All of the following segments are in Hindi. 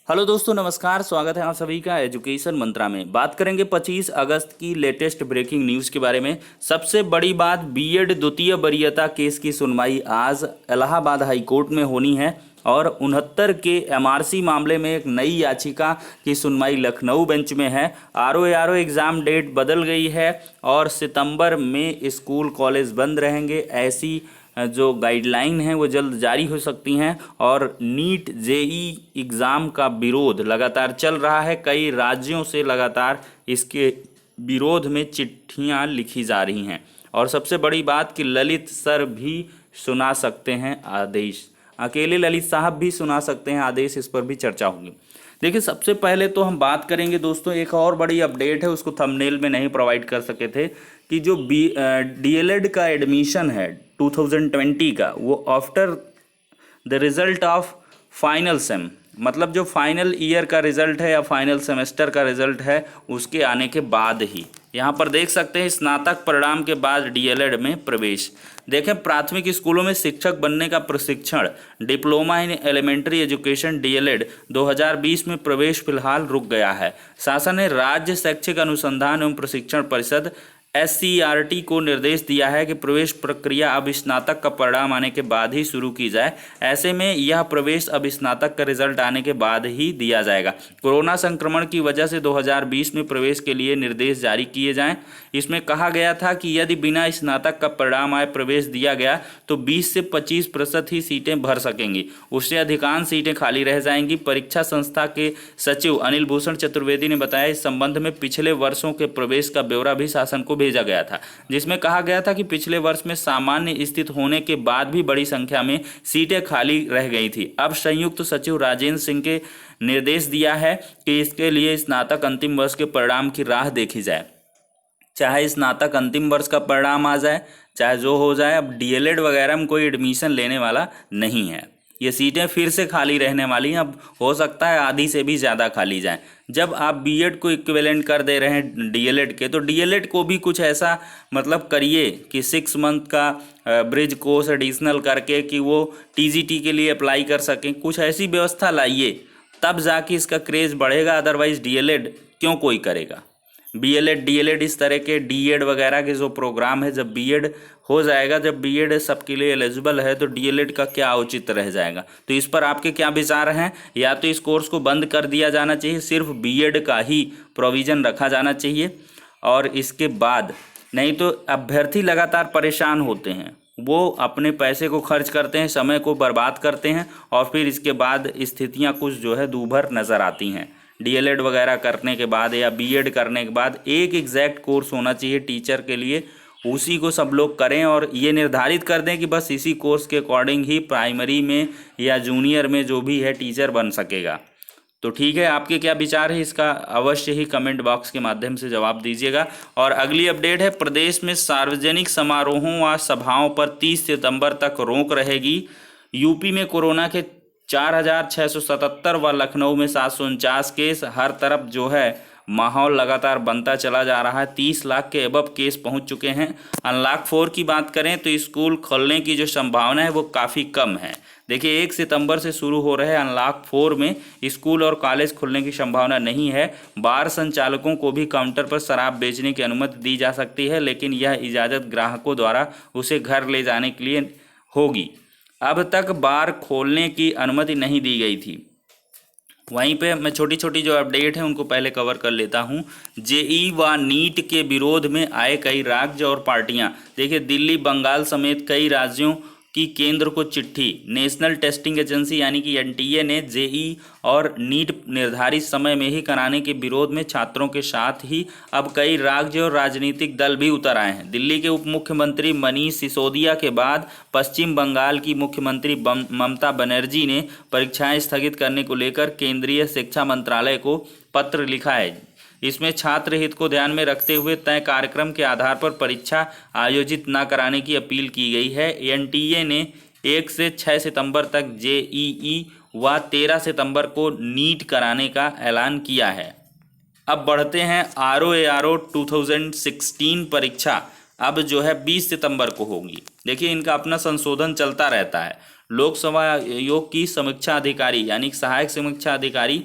हेलो दोस्तों, नमस्कार। स्वागत है आप सभी का एजुकेशन मंत्रा में। बात करेंगे 25 अगस्त की लेटेस्ट ब्रेकिंग न्यूज़ के बारे में। सबसे बड़ी बात, बीएड द्वितीय वरीयता केस की सुनवाई आज इलाहाबाद हाई कोर्ट में होनी है और 69 के एमआरसी मामले में एक नई याचिका की सुनवाई लखनऊ बेंच में है। आरओ एग्ज़ाम डेट बदल गई है और सितंबर में स्कूल कॉलेज बंद रहेंगे, ऐसी जो गाइडलाइन है वो जल्द जारी हो सकती हैं। और नीट जेई एग्ज़ाम का विरोध लगातार चल रहा है। कई राज्यों से लगातार इसके विरोध में चिट्ठियां लिखी जा रही हैं। और सबसे बड़ी बात कि ललित सर भी सुना सकते हैं आदेश, अकेले ललित साहब भी सुना सकते हैं आदेश, इस पर भी चर्चा होगी। देखिए, सबसे पहले तो हम बात करेंगे दोस्तों, एक और बड़ी अपडेट है, उसको थंबनेल में नहीं प्रोवाइड कर सके थे, कि जो डीएलएड का एडमिशन है 2020 का, वो after the result of final same, मतलब जो फाइनल ईयर का रिजल्ट है या फाइनल सेमेस्टर का रिजल्ट है उसके आने के बाद ही, यहाँ पर देख सकते हैं स्नातक परिणाम के बाद डीएलएड में प्रवेश। देखें, प्राथमिक स्कूलों में शिक्षक बनने का प्रशिक्षण, diploma in elementary education DElEd 2020 में प्रवेश फिलहाल रुक गया है। शासन ने राज्य शैक्षिक अनुसंधान एवं प्रशिक्षण परिषद एससीईआरटी को निर्देश दिया है कि प्रवेश प्रक्रिया अब स्नातक का परिणाम आने के बाद ही शुरू की जाए। ऐसे में यह प्रवेश अब स्नातक का रिजल्ट आने के बाद ही दिया जाएगा। कोरोना संक्रमण की वजह से 2020 में प्रवेश के लिए निर्देश जारी किए जाएं। इसमें कहा गया था कि यदि बिना स्नातक का परिणाम आए प्रवेश दिया गया तो 20 से 25% ही सीटें भर सकेंगी, उससे अधिकांश सीटें खाली रह जाएंगी। परीक्षा संस्था के सचिव अनिल भूषण चतुर्वेदी ने बताया, इस संबंध में पिछले वर्षों के प्रवेश का ब्यौरा भी शासन को भेजा गया था, जिसमें कहा गया था कि पिछले वर्ष में सामान्य स्थिति होने के बाद भी बड़ी संख्या में सीटें खाली रह गई थी। अब संयुक्त सचिव राजेंद्र सिंह के निर्देश दिया है कि इसके लिए स्नातक अंतिम वर्ष के परिणाम की राह देखी जाए। चाहे स्नातक अंतिम वर्ष का परिणाम आ जाए, चाहे जो हो जाए, अब डीएलएड वगैरह में कोई एडमिशन लेने वाला नहीं है। ये सीटें फिर से खाली रहने वाली हैं। अब हो सकता है आधी से भी ज़्यादा खाली जाएं। जब आप बीएड को इक्विवेलेंट कर दे रहे हैं डीएलएड के, तो डीएलएड को भी कुछ ऐसा मतलब करिए कि 6 मंथ का ब्रिज कोर्स एडिशनल करके कि वो टीजीटी के लिए अप्लाई कर सकें। कुछ ऐसी व्यवस्था लाइए, तब जाके इसका क्रेज़ बढ़ेगा। अदरवाइज़ डीएलएड क्यों कोई करेगा। बीएलएड डीएलएड इस तरह के डीएड वगैरह के जो प्रोग्राम है, जब बीएड हो जाएगा, जब बीएड सबके लिए एलिजिबल है, तो डीएलएड का क्या औचित्य रह जाएगा। तो इस पर आपके क्या विचार हैं? या तो इस कोर्स को बंद कर दिया जाना चाहिए, सिर्फ बीएड का ही प्रोविज़न रखा जाना चाहिए, और इसके बाद नहीं तो अभ्यर्थी लगातार परेशान होते हैं, वो अपने पैसे को खर्च करते हैं, समय को बर्बाद करते हैं, और फिर इसके बाद स्थितियाँ कुछ जो है दूभर नज़र आती हैं। डीएलएड वगैरह करने के बाद या बीएड करने के बाद एक एग्जैक्ट कोर्स होना चाहिए टीचर के लिए, उसी को सब लोग करें और ये निर्धारित कर दें कि बस इसी कोर्स के अकॉर्डिंग ही प्राइमरी में या जूनियर में जो भी है टीचर बन सकेगा। तो ठीक है, आपके क्या विचार है इसका अवश्य ही कमेंट बॉक्स के माध्यम से जवाब दीजिएगा। और अगली अपडेट है, प्रदेश में सार्वजनिक समारोहों व सभाओं पर 30 सितंबर तक रोक रहेगी। यूपी में कोरोना के 4677 व लखनऊ में 749 केस। हर तरफ जो है माहौल लगातार बनता चला जा रहा है। 30 लाख के अबव केस पहुंच चुके हैं। अनलॉक 4 की बात करें तो स्कूल खोलने की जो संभावना है वो काफ़ी कम है। देखिए, 1 सितंबर से शुरू हो रहे अनलॉक 4 में स्कूल और कॉलेज खुलने की संभावना नहीं है। बार संचालकों को भी काउंटर पर शराब बेचने की अनुमति दी जा सकती है, लेकिन यह इजाज़त ग्राहकों द्वारा उसे घर ले जाने के लिए होगी। अब तक बार खोलने की अनुमति नहीं दी गई थी। वहीं पे मैं छोटी छोटी जो अपडेट है उनको पहले कवर कर लेता हूं। जेई व नीट के विरोध में आए कई राज्य और पार्टियां। देखिए, दिल्ली, बंगाल समेत कई राज्यों की केंद्र को चिट्ठी। नेशनल टेस्टिंग एजेंसी यानी कि एनटीए ने जेई और नीट निर्धारित समय में ही कराने के विरोध में छात्रों के साथ ही अब कई राज्य और राजनीतिक दल भी उतर आए हैं। दिल्ली के उप मुख्यमंत्री मनीष सिसोदिया के बाद पश्चिम बंगाल की मुख्यमंत्री ममता बनर्जी ने परीक्षाएं स्थगित करने को लेकर केंद्रीय शिक्षा मंत्रालय को पत्र लिखा है। इसमें छात्र हित को ध्यान में रखते हुए तय कार्यक्रम के आधार पर परीक्षा आयोजित न कराने की अपील की गई है। एनटीए ने 1 से 6 सितंबर तक जेईई व 13 सितंबर को नीट कराने का ऐलान किया है। अब बढ़ते हैं आरओ 2016 परीक्षा अब जो है 20 सितंबर को होगी। देखिए, इनका अपना संशोधन चलता रहता है। लोकसभा आयोग की समीक्षा अधिकारी यानी सहायक समीक्षा अधिकारी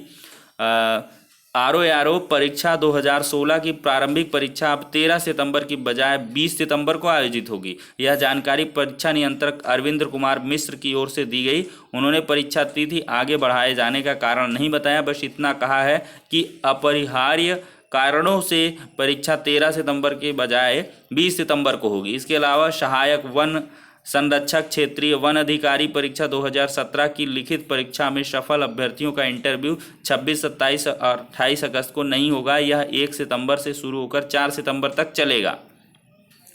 RO परीक्षा 2016 की प्रारंभिक परीक्षा अब 13 सितंबर की बजाय 20 सितंबर को आयोजित होगी। यह जानकारी परीक्षा नियंत्रक अरविंद कुमार मिश्र की ओर से दी गई। उन्होंने परीक्षा तिथि आगे बढ़ाए जाने का कारण नहीं बताया, बस इतना कहा है कि अपरिहार्य कारणों से परीक्षा 13 सितंबर के बजाय 20 सितंबर को होगी। इसके अलावा सहायक वन संरक्षक क्षेत्रीय वन अधिकारी परीक्षा 2017 की लिखित परीक्षा में सफल अभ्यर्थियों का इंटरव्यू 26, 27 और 28 अगस्त को नहीं होगा। यह 1 सितंबर से शुरू होकर 4 सितंबर तक चलेगा।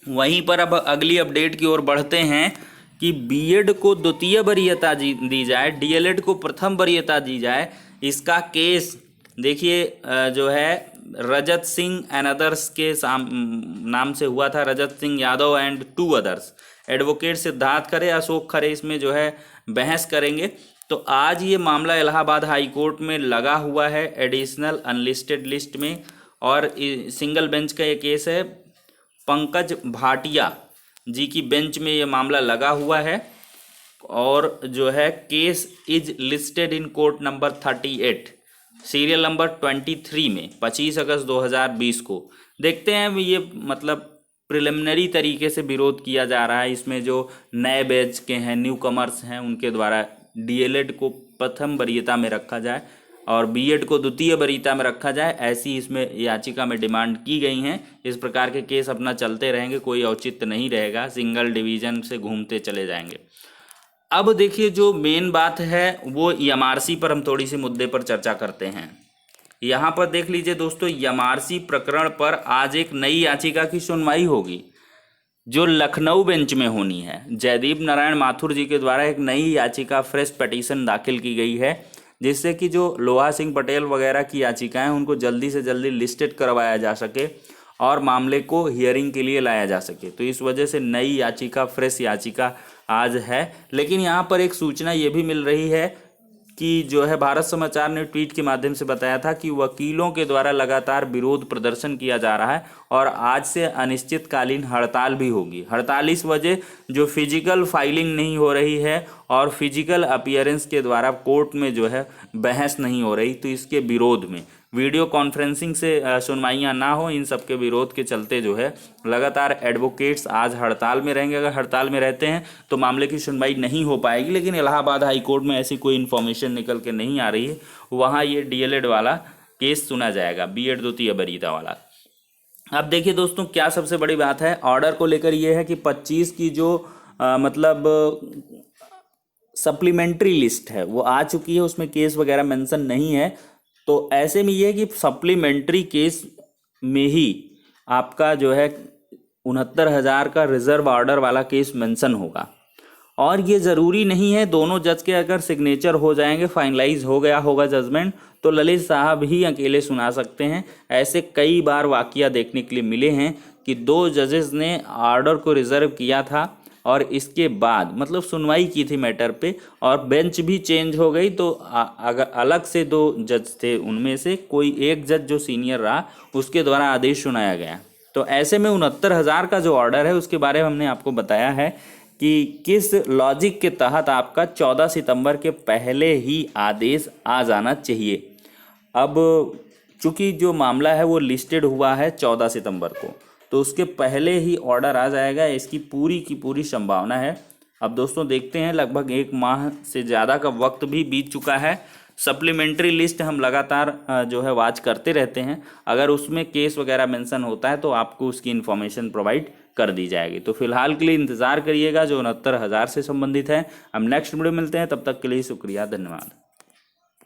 वहीं पर अब अगली अपडेट की ओर बढ़ते हैं कि बीएड को द्वितीय वरीयता दी जाए, डीएलएड को प्रथम वरीयता दी जाए। इसका केस देखिए जो है रजत सिंह एंड अदर्स के नाम से हुआ था, Rajat Singh Yadav and 2 others. Advocate Siddharth Khare, Ashok Khare इसमें जो है बहस करेंगे। तो आज ये मामला इलाहाबाद हाई कोर्ट में लगा हुआ है एडिशनल अनलिस्टेड लिस्ट में, और सिंगल बेंच का ये केस है। पंकज भाटिया जी की बेंच में ये मामला लगा हुआ है, और जो है case is listed in court number 38 serial number 23 में 25 अगस्त 2020 को। देखते हैं ये मतलब प्रिलिमिनरी तरीके से विरोध किया जा रहा है। इसमें जो नए बैच के हैं, न्यू कमर्स हैं, उनके द्वारा डीएलएड को प्रथम वरीयता में रखा जाए और बीएड को द्वितीय वरीयता में रखा जाए, ऐसी इसमें याचिका में डिमांड की गई हैं। इस प्रकार के केस अपना चलते रहेंगे, कोई औचित्य नहीं रहेगा, सिंगल डिवीजन से घूमते चले जाएंगे। अब देखिए जो मेन बात है वो एमआरसी पर हम थोड़ी सी मुद्दे पर चर्चा करते हैं। यहाँ पर देख लीजिए दोस्तों, एमआरसी प्रकरण पर आज एक नई याचिका की सुनवाई होगी जो लखनऊ बेंच में होनी है। जयदीप नारायण माथुर जी के द्वारा एक नई याचिका फ्रेश पिटीशन दाखिल की गई है, जिससे कि जो लोहा सिंह पटेल वगैरह की याचिकाएं उनको जल्दी से जल्दी लिस्टेड करवाया जा सके और मामले को हियरिंग के लिए लाया जा सके। तो इस वजह से नई याचिका, फ्रेश याचिका आज है। लेकिन यहाँ पर एक सूचना ये भी मिल रही है कि जो है भारत समाचार ने ट्वीट के माध्यम से बताया था कि वकीलों के द्वारा लगातार विरोध प्रदर्शन किया जा रहा है और आज से अनिश्चितकालीन हड़ताल भी होगी। हड़ताल इस वजह जो फिजिकल फाइलिंग नहीं हो रही है और फिजिकल अपीयरेंस के द्वारा कोर्ट में जो है बहस नहीं हो रही, तो इसके विरोध में वीडियो कॉन्फ्रेंसिंग से सुनवाइयाँ ना हो, इन सब के विरोध के चलते जो है लगातार एडवोकेट्स आज हड़ताल में रहेंगे। अगर हड़ताल में रहते हैं तो मामले की सुनवाई नहीं हो पाएगी, लेकिन इलाहाबाद हाई कोर्ट में ऐसी कोई इन्फॉर्मेशन निकल के नहीं आ रही है, वहाँ ये डीएलएड वाला केस सुना जाएगा, बीएड द्वितीय वरीयता वाला। अब देखिए दोस्तों क्या सबसे बड़ी बात है ऑर्डर को लेकर, ये है कि 25 की जो मतलब सप्लीमेंट्री लिस्ट है वो आ चुकी है, उसमें केस वगैरह मेंशन नहीं है। तो ऐसे में ये है कि सप्लीमेंट्री केस में ही आपका जो है 69,000 का रिजर्व ऑर्डर वाला केस मेंशन होगा, और ये ज़रूरी नहीं है दोनों जज के अगर सिग्नेचर हो जाएंगे, फाइनलाइज हो गया होगा जजमेंट, तो ललित साहब ही अकेले सुना सकते हैं। ऐसे कई बार वाकया देखने के लिए मिले हैं कि 2 जजेस ने ऑर्डर को रिजर्व किया था और इसके बाद मतलब सुनवाई की थी मैटर पे और बेंच भी चेंज हो गई, तो अगर अलग से 2 जज थे, उनमें से कोई एक जज जो सीनियर रहा उसके द्वारा आदेश सुनाया गया। तो ऐसे में 69,000 का जो ऑर्डर है उसके बारे में हमने आपको बताया है कि किस लॉजिक के तहत आपका 14 सितंबर के पहले ही आदेश आ जाना चाहिए। अब चूँकि जो मामला है वो लिस्टेड हुआ है 14 सितंबर को, तो उसके पहले ही ऑर्डर आ जाएगा, इसकी पूरी की पूरी संभावना है। अब दोस्तों देखते हैं, लगभग 1 माह से ज़्यादा का वक्त भी बीत चुका है। सप्लीमेंट्री लिस्ट हम लगातार जो है वॉच करते रहते हैं, अगर उसमें केस वगैरह मेंशन होता है तो आपको उसकी इन्फॉर्मेशन प्रोवाइड कर दी जाएगी। तो फिलहाल के लिए इंतज़ार करिएगा जो 69,000 से संबंधित है। हम नेक्स्ट वीडियो मिलते हैं, तब तक के लिए शुक्रिया, धन्यवाद।